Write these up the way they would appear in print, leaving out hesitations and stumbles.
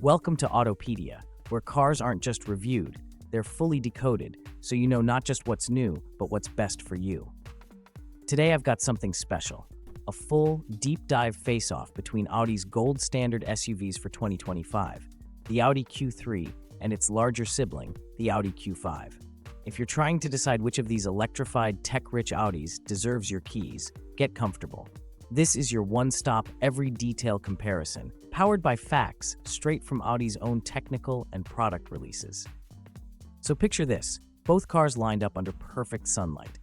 Welcome to Autopedia, where cars aren't just reviewed, they're fully decoded, so you know not just what's new, but what's best for you. Today I've got something special, a full, deep dive face-off between Audi's gold standard SUVs for 2025, the Audi Q3, and its larger sibling, the Audi Q5. If you're trying to decide which of these electrified, tech-rich Audis deserves your keys, get comfortable. This is your one-stop, every detail comparison, powered by facts straight from Audi's own technical and product releases. So picture this, both cars lined up under perfect sunlight.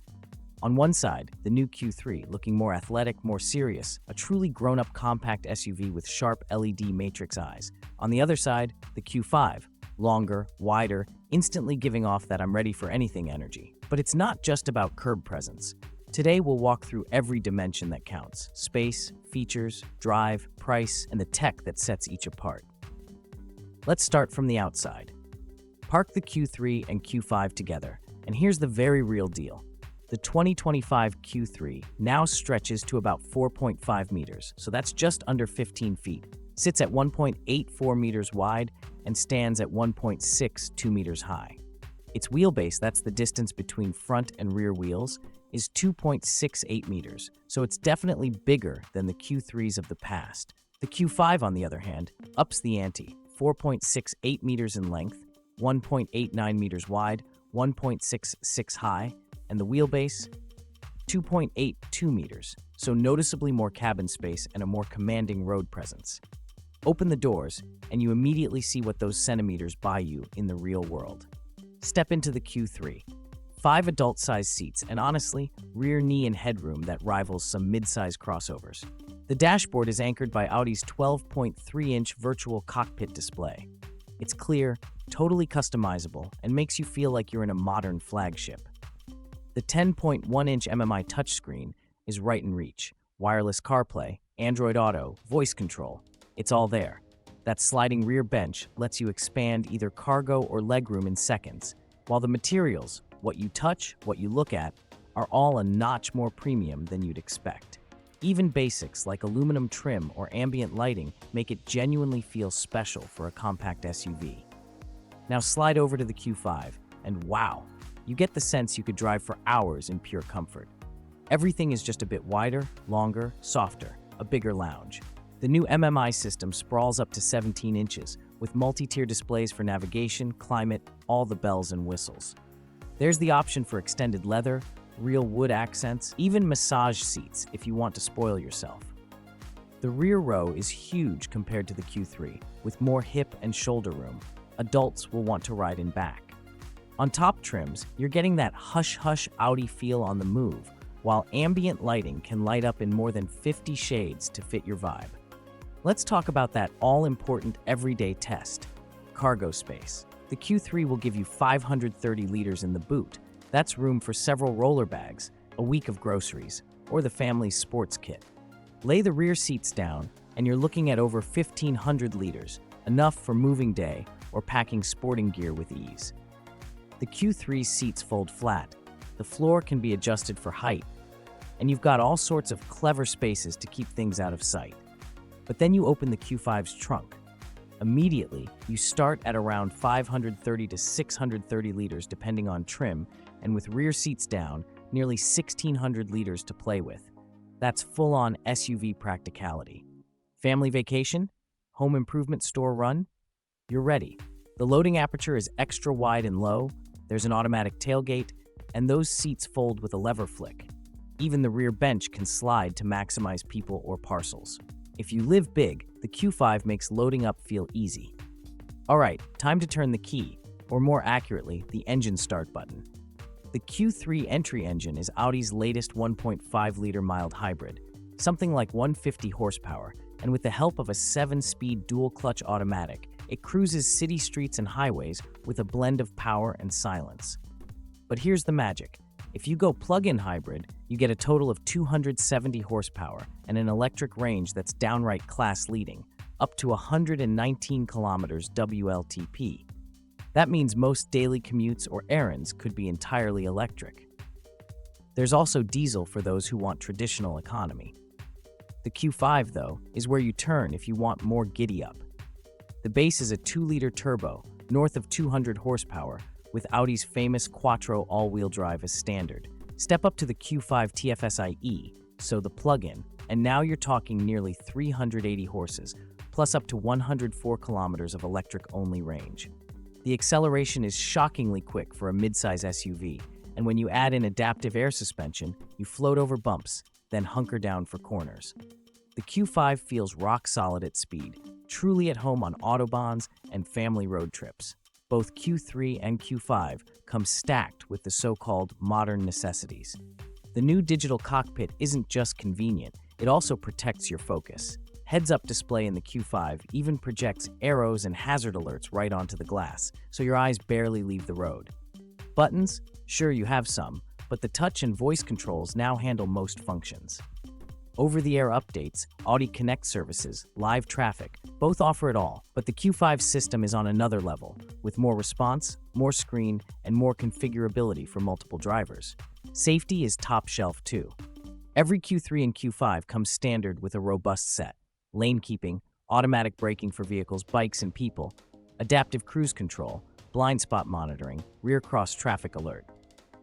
On one side, the new Q3, looking more athletic, more serious, a truly grown-up compact SUV with sharp LED matrix eyes. On the other side, the Q5, longer, wider, instantly giving off that I'm ready for anything energy. But it's not just about curb presence. Today we'll walk through every dimension that counts: space, features, drive, price, and the tech that sets each apart. Let's start from the outside. Park the Q3 and Q5 together, and here's the very real deal. The 2025 Q3 now stretches to about 4.5 meters, so that's just under 15 feet, sits at 1.84 meters wide, and stands at 1.62 meters high. Its wheelbase, that's the distance between front and rear wheels, is 2.68 meters, so it's definitely bigger than the Q3s of the past. The Q5, on the other hand, ups the ante, 4.68 meters in length, 1.89 meters wide, 1.66 high, and the wheelbase, 2.82 meters, so noticeably more cabin space and a more commanding road presence. Open the doors, and you immediately see what those centimeters buy you in the real world. Step into the Q3. 5 adult-sized seats, and honestly, rear knee and headroom that rivals some mid-size crossovers. The dashboard is anchored by Audi's 12.3-inch virtual cockpit display. It's clear, totally customizable, and makes you feel like you're in a modern flagship. The 10.1-inch MMI touchscreen is right in reach. Wireless CarPlay, Android Auto, voice control. It's all there. That sliding rear bench lets you expand either cargo or legroom in seconds, while the materials, what you touch, what you look at, are all a notch more premium than you'd expect. Even basics like aluminum trim or ambient lighting make it genuinely feel special for a compact SUV. Now slide over to the Q5, and wow, you get the sense you could drive for hours in pure comfort. Everything is just a bit wider, longer, softer, a bigger lounge. The new MMI system sprawls up to 17 inches, with multi-tier displays for navigation, climate, all the bells and whistles. There's the option for extended leather, real wood accents, even massage seats if you want to spoil yourself. The rear row is huge compared to the Q3, with more hip and shoulder room. Adults will want to ride in back. On top trims, you're getting that hush-hush Audi feel on the move, while ambient lighting can light up in more than 50 shades to fit your vibe. Let's talk about that all-important everyday test: cargo space. The Q3 will give you 530 liters in the boot. That's room for several roller bags, a week of groceries, or the family's sports kit. Lay the rear seats down, and you're looking at over 1,500 liters, enough for moving day or packing sporting gear with ease. The Q3 seats fold flat. The floor can be adjusted for height, and you've got all sorts of clever spaces to keep things out of sight. But then you open the Q5's trunk. Immediately, you start at around 530 to 630 liters depending on trim, and with rear seats down, nearly 1,600 liters to play with. That's full-on SUV practicality. Family vacation? Home improvement store run? You're ready. The loading aperture is extra wide and low, there's an automatic tailgate, and those seats fold with a lever flick. Even the rear bench can slide to maximize people or parcels. If you live big, the Q5 makes loading up feel easy. Alright, time to turn the key, or more accurately, the engine start button. The Q3 entry engine is Audi's latest 1.5-liter mild hybrid, something like 150 horsepower, and with the help of a 7-speed dual-clutch automatic, it cruises city streets and highways with a blend of power and silence. But here's the magic. If you go plug-in hybrid, you get a total of 270 horsepower and an electric range that's downright class-leading, up to 119 kilometers WLTP. That means most daily commutes or errands could be entirely electric. There's also diesel for those who want traditional economy. The Q5, though, is where you turn if you want more giddy-up. The base is a 2-liter turbo, north of 200 horsepower, with Audi's famous Quattro all-wheel drive as standard. Step up to the Q5 TFSI-E, so the plug-in, and now you're talking nearly 380 horses, plus up to 104 kilometers of electric-only range. The acceleration is shockingly quick for a midsize SUV, and when you add in adaptive air suspension, you float over bumps, then hunker down for corners. The Q5 feels rock solid at speed, truly at home on autobahns and family road trips. Both Q3 and Q5 come stacked with the so-called modern necessities. The new digital cockpit isn't just convenient, it also protects your focus. Heads-up display in the Q5 even projects arrows and hazard alerts right onto the glass, so your eyes barely leave the road. Buttons? Sure, you have some, but the touch and voice controls now handle most functions. Over-the-air updates, Audi Connect services, live traffic, both offer it all, but the Q5 system is on another level, with more response, more screen, and more configurability for multiple drivers. Safety is top shelf too. Every Q3 and Q5 comes standard with a robust set: lane keeping, automatic braking for vehicles, bikes, and people, adaptive cruise control, blind spot monitoring, rear cross traffic alert.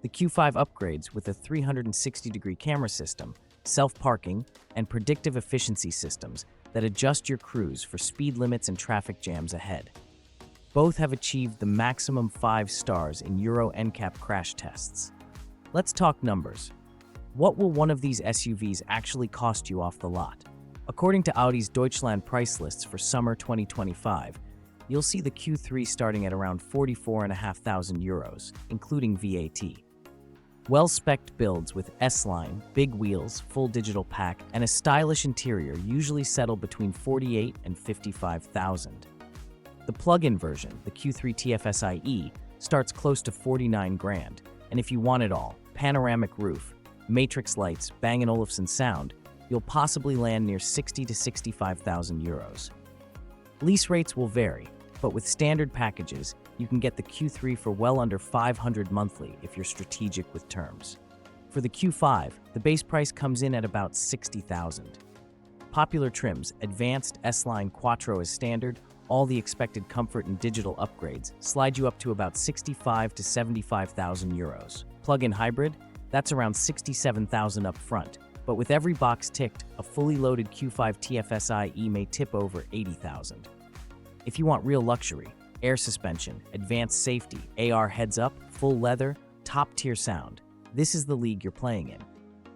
The Q5 upgrades with a 360-degree camera system, self-parking, and predictive efficiency systems that adjust your cruise for speed limits and traffic jams ahead. Both have achieved the maximum 5 stars in Euro NCAP crash tests. Let's talk numbers. What will one of these SUVs actually cost you off the lot? According to Audi's Deutschland price lists for summer 2025, you'll see the Q3 starting at around 44,500 euros, including VAT. Well-spec'd builds with S-Line, big wheels, full digital pack, and a stylish interior usually settle between 48 and 55,000. The plug-in version, the Q3 TFSI-E, starts close to 49 grand, and if you want it all, panoramic roof, matrix lights, Bang & Olufsen sound, you'll possibly land near 60 to 65,000 euros. Lease rates will vary, but with standard packages, you can get the Q3 for well under 500 monthly if you're strategic with terms. For the Q5, the base price comes in at about 60,000. Popular trims, advanced S-Line Quattro as standard, all the expected comfort and digital upgrades slide you up to about 65 to 75,000 euros. Plug-in hybrid, that's around 67,000 up front, but with every box ticked, a fully loaded Q5 TFSI-E may tip over 80,000. If you want real luxury, air suspension, advanced safety, AR heads-up, full leather, top-tier sound, this is the league you're playing in.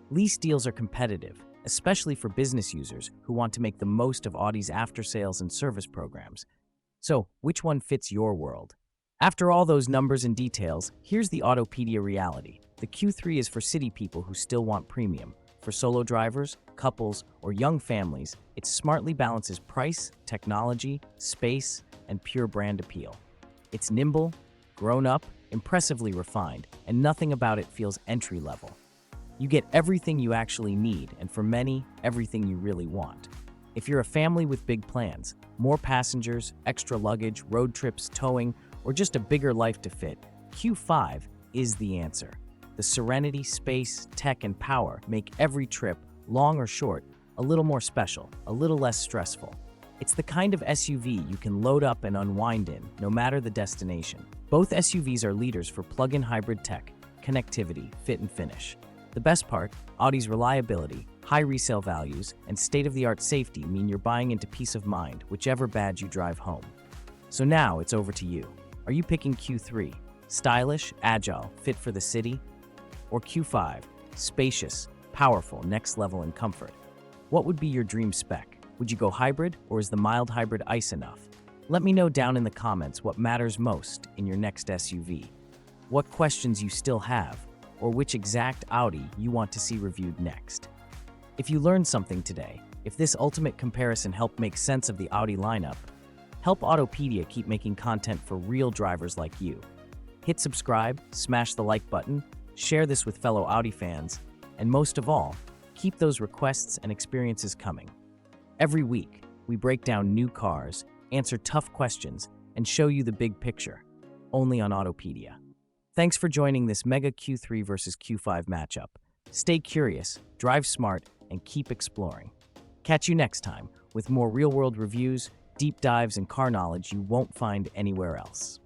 Lease deals are competitive, especially for business users who want to make the most of Audi's after-sales and service programs. So, which one fits your world? After all those numbers and details, here's the Autopedia reality. The Q3 is for city people who still want premium. For solo drivers, couples, or young families, it smartly balances price, technology, space, and pure brand appeal. It's nimble, grown-up, impressively refined, and nothing about it feels entry-level. You get everything you actually need, and for many, everything you really want. If you're a family with big plans, more passengers, extra luggage, road trips, towing, or just a bigger life to fit, Q5 is the answer. The serenity, space, tech, and power make every trip, long or short, a little more special, a little less stressful. It's the kind of SUV you can load up and unwind in, no matter the destination. Both SUVs are leaders for plug-in hybrid tech, connectivity, fit and finish. The best part, Audi's reliability, high resale values, and state-of-the-art safety mean you're buying into peace of mind, whichever badge you drive home. So now it's over to you. Are you picking Q3, stylish, agile, fit for the city? Or Q5, spacious, powerful, next level in comfort? What would be your dream spec? Would you go hybrid, or is the mild hybrid ICE enough? Let me know down in the comments what matters most in your next SUV. What questions you still have, or which exact Audi you want to see reviewed next. If you learned something today, if this ultimate comparison helped make sense of the Audi lineup, help Autopedia keep making content for real drivers like you. Hit subscribe, smash the like button, share this with fellow Audi fans, and most of all, keep those requests and experiences coming. Every week, we break down new cars, answer tough questions, and show you the big picture, only on Autopedia. Thanks for joining this mega Q3 versus Q5 matchup. Stay curious, drive smart, and keep exploring. Catch you next time with more real-world reviews, deep dives and car knowledge you won't find anywhere else.